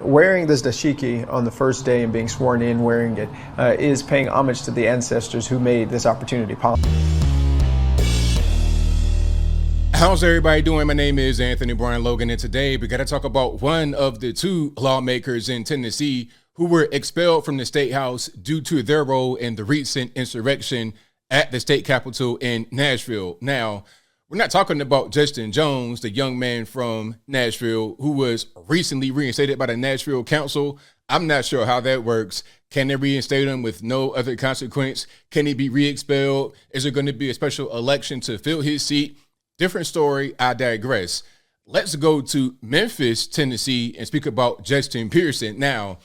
Wearing this dashiki on the first day and being sworn in wearing it is paying homage to the ancestors who made this opportunity possible. How's everybody doing? My name is Anthony Brian Logan, and today we got to talk about one of the two lawmakers in Tennessee who were expelled from the state house due to their role in the recent insurrection at the state capitol in Nashville. Now, we're not talking about Justin Jones, the young man from Nashville who was recently reinstated by the Nashville Council. I'm not sure how that works. Can they reinstate him with no other consequence? Can he be re-expelled? Is there going to be a special election to fill his seat? Different story, I digress. Let's go to Memphis, Tennessee, and speak about Justin Pearson. Now,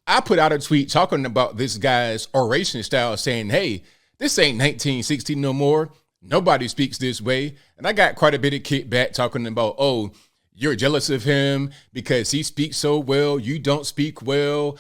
I put out a tweet talking about this guy's oration style, saying, hey, this ain't 1960 no more. Nobody speaks this way. And I got quite a bit of kickback talking about, oh, you're jealous of him because he speaks so well. You don't speak well.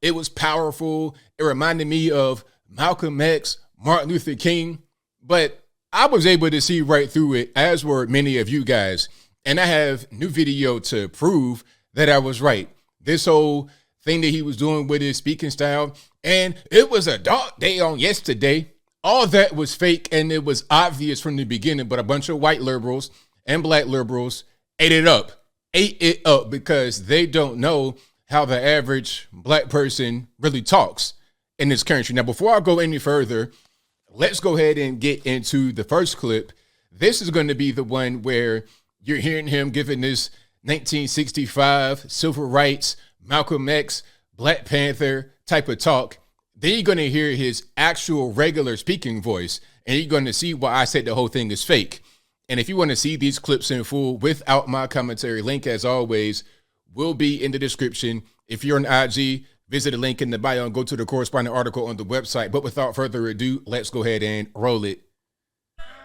It was powerful. It reminded me of Malcolm X, Martin Luther King. But I was able to see right through it, as were many of you guys. And I have new video to prove that I was right. This whole thing that he was doing with his speaking style, and it was a dark day on yesterday. All that was fake, and it was obvious from the beginning, but a bunch of white liberals and black liberals ate it up because they don't know how the average black person really talks in this country. Now, before I go any further, let's go ahead and get into the first clip. This is going to be the one where you're hearing him giving this 1965 civil rights, Malcolm X, Black Panther type of talk. Then you're going to hear his actual regular speaking voice, and you're going to see why I said the whole thing is fake. And if you want to see these clips in full without my commentary, link, as always, will be in the description. If you're on IG, visit the link in the bio and go to the corresponding article on the website. But without further ado, let's go ahead and roll it.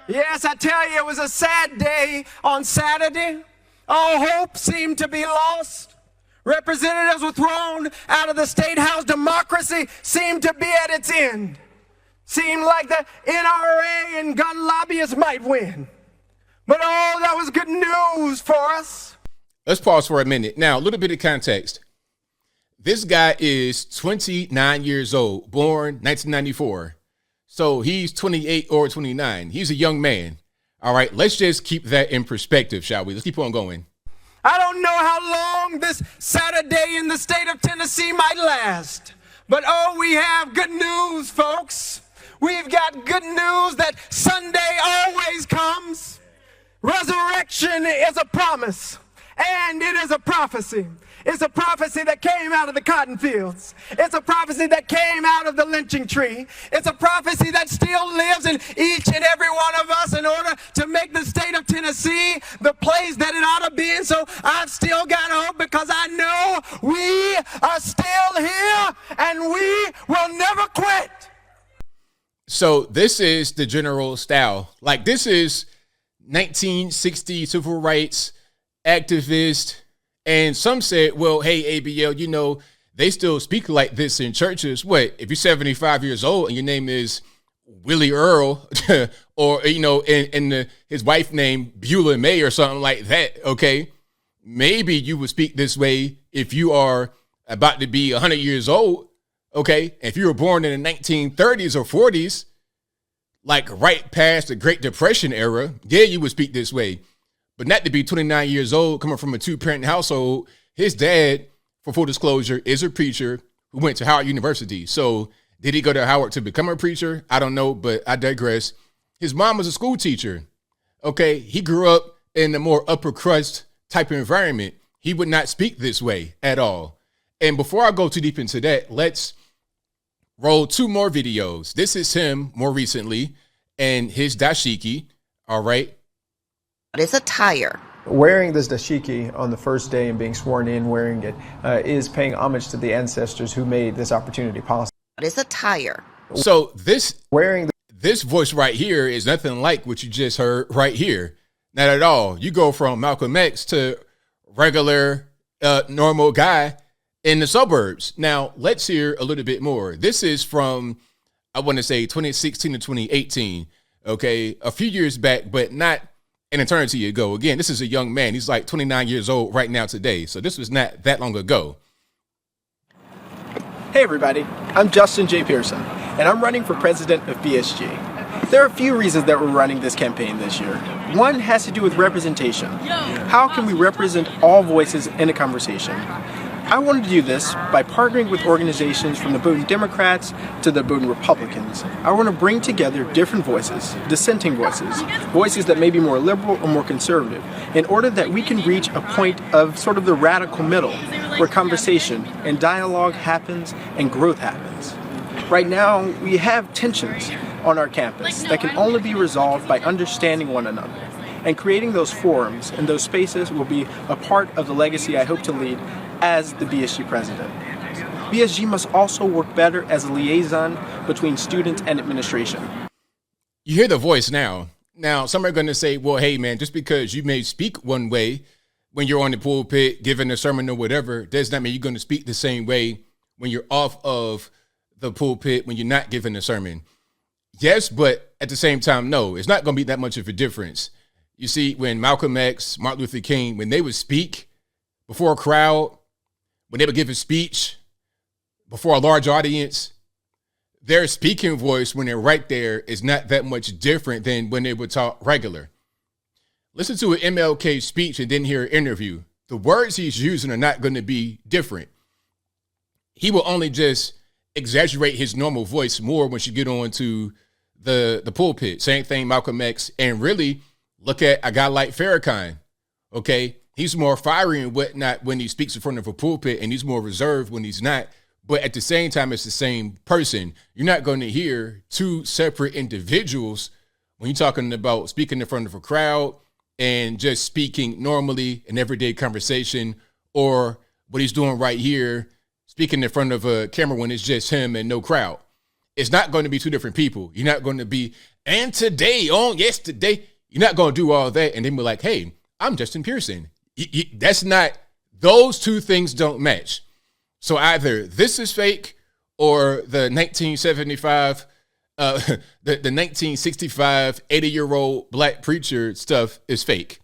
Yes, I tell you, it was a sad day on Saturday. All hope seemed to be lost. Representatives were thrown out of the state house. Democracy seemed to be at its end. Seemed like the NRA and gun lobbyists might win. But oh, that was good news for us. Let's pause for a minute. Now, a little bit of context. This guy is 29 years old, born 1994. So he's 28 or 29. He's a young man. All right, let's just keep that in perspective, shall we? Let's keep on going. I don't know how long this Saturday in the state of Tennessee might last, but oh, we have good news, folks. We've got good news that Sunday always comes. Resurrection is a promise, and it is a prophecy. It's a prophecy that came out of the cotton fields. It's a prophecy that came out of the lynching tree. It's a prophecy that still lives in each and every one of us in order to make the state of Tennessee the place that it ought to be. And so I've still got hope because I know we are still here and we will never quit. So this is the general style. Like, this is 1960 civil rights activist. And some said, well, hey, ABL, you know, they still speak like this in churches. What, if you're 75 years old and your name is Willie Earl or, you know, and his wife named Beulah May or something like that, okay, maybe you would speak this way if you are about to be 100 years old, okay? If you were born in the 1930s or 40s, like right past the Great Depression era, yeah, you would speak this way. But not to be 29 years old, coming from a two-parent household. His dad, for full disclosure, is a preacher who went to Howard University. So did he go to Howard to become a preacher? I don't know, but I digress. His mom was a school teacher. Okay, he grew up in a more upper crust type of environment. He would not speak this way at all. And before I go too deep into that, let's roll two more videos. This is him more recently and his dashiki, all right? It's attire. Wearing this dashiki on the first day and being sworn in wearing it is paying homage to the ancestors who made this opportunity possible. It's attire. So this voice right here is nothing like what you just heard right here. Not at all. You go from Malcolm X to regular, normal guy in the suburbs. Now, let's hear a little bit more. This is from, I want to say 2016 to 2018. Okay, a few years back, but not an eternity ago. Again, this is a young man. He's like 29 years old right now today. So this was not that long ago. Hey everybody, I'm Justin J. Pearson, and I'm running for president of BSG. There are a few reasons that we're running this campaign this year. One has to do with representation. How can we represent all voices in a conversation? I wanted to do this by partnering with organizations from the Bowdoin Democrats to the Bowdoin Republicans. I want to bring together different voices, dissenting voices, voices that may be more liberal or more conservative, in order that we can reach a point of sort of the radical middle, where conversation and dialogue happens and growth happens. Right now, we have tensions on our campus that can only be resolved by understanding one another. And creating those forums and those spaces will be a part of the legacy I hope to lead as the BSG president. BSG must also work better as a liaison between students and administration. You hear the voice now. Now, some are going to say, well, hey, man, just because you may speak one way when you're on the pulpit, giving a sermon or whatever, does not mean you're going to speak the same way when you're off of the pulpit, when you're not giving a sermon. Yes, but at the same time, no, it's not going to be that much of a difference. You see, when Malcolm X, Martin Luther King, when they would speak before a crowd, when they would give a speech before a large audience, their speaking voice when they're right there is not that much different than when they would talk regular. Listen to an MLK speech and then hear an interview. The words he's using are not going to be different. He will only just exaggerate his normal voice more once you get on to the pulpit. Same thing, Malcolm X. And really, look at a guy like Farrakhan, okay? He's more fiery and whatnot when he speaks in front of a pulpit, and he's more reserved when he's not. But at the same time, it's the same person. You're not going to hear two separate individuals when you're talking about speaking in front of a crowd and just speaking normally in everyday conversation, or what he's doing right here, speaking in front of a camera when it's just him and no crowd. It's not going to be two different people. You're not going to be, and today, on yesterday, you're not going to do all that and then be like, hey, I'm Justin Pearson. That's not, those two things don't match. So either this is fake or the 1975, the 1965, 80-year-old black preacher stuff is fake.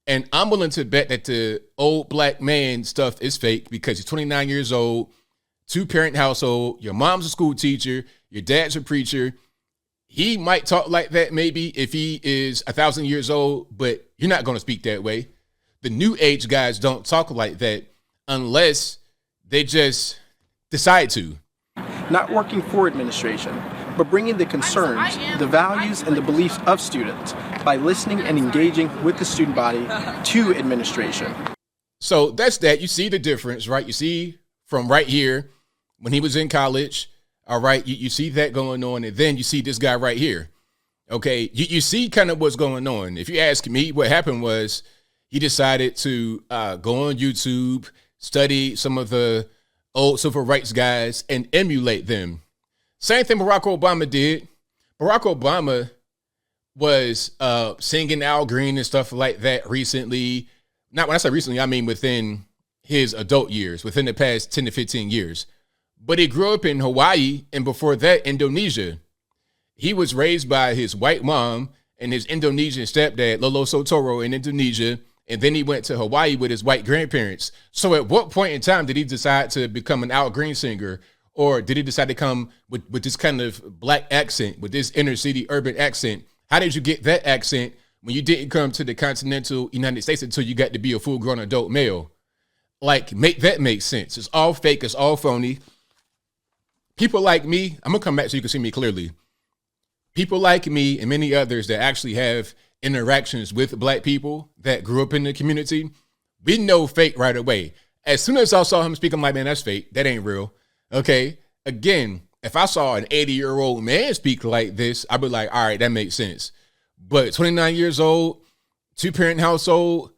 And I'm willing to bet that the old black man stuff is fake because he's 29 years old, two-parent household, your mom's a school teacher, your dad's a preacher. He might talk like that maybe if he is 1,000 years old, but you're not going to speak that way. The new age guys don't talk like that unless they just decide to. Not working for administration, but bringing the concerns, the values, and the beliefs of students by listening and engaging with the student body to administration. So that's that. You see the difference, right? You see from right here when he was in college, all right, you see that going on, and then you see this guy right here. Okay, you see kind of what's going on. If you ask me, what happened was he decided to go on YouTube, study some of the old civil rights guys, and emulate them. Same thing Barack Obama did. Barack Obama was singing Al Green and stuff like that recently. Not when I say recently, I mean within his adult years, within the past 10 to 15 years. But he grew up in Hawaii, and before that, Indonesia. He was raised by his white mom and his Indonesian stepdad, Lolo Sotoro, in Indonesia. And then he went to Hawaii with his white grandparents. So at what point in time did he decide to become an Al Green singer? Or did he decide to come with this kind of black accent, with this inner city urban accent? How did you get that accent when you didn't come to the continental United States until you got to be a full-grown adult male? Like, make that make sense. It's all fake. It's all phony. People like me, I'm going to come back so you can see me clearly. People like me and many others that actually have interactions with black people that grew up in the community, we know fake right away. As soon as I saw him speak, I'm like, man, that's fake. That ain't real. Okay. Again, if I saw an 80-year-old man speak like this, I'd be like, all right, that makes sense. But 29 years old, two-parent household,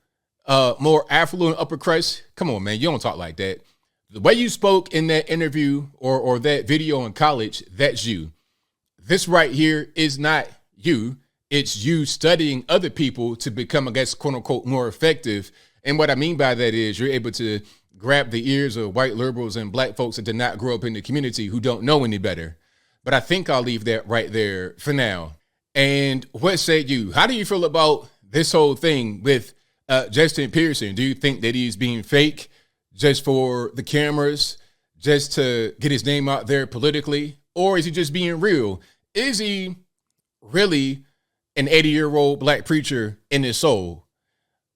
more affluent upper crust, come on, man, you don't talk like that. The way you spoke in that interview or that video in college, that's you. This right here is not you. It's you studying other people to become, I guess, quote unquote, more effective. And what I mean by that is you're able to grab the ears of white liberals and black folks that did not grow up in the community who don't know any better. But I think I'll leave that right there for now. And what say you? How do you feel about this whole thing with Justin Pearson? Do you think that he's being fake just for the cameras, just to get his name out there politically? Or is he just being real? Is he really an 80-year-old black preacher in his soul?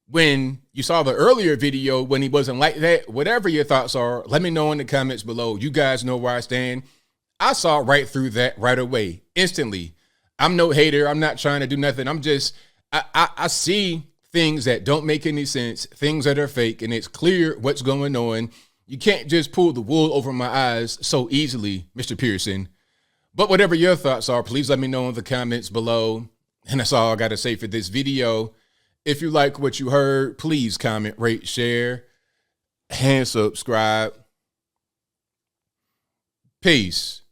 When you saw the earlier video when he wasn't like that, whatever your thoughts are, let me know in the comments below. You guys know where I stand. I saw right through that right away, instantly. I'm no hater. I'm not trying to do nothing. I'm just, I see things that don't make any sense, things that are fake, and it's clear what's going on. You can't just pull the wool over my eyes so easily, Mr. Pearson. But whatever your thoughts are, please let me know in the comments below. And that's all I got to say for this video. If you like what you heard, please comment, rate, share, and subscribe. Peace.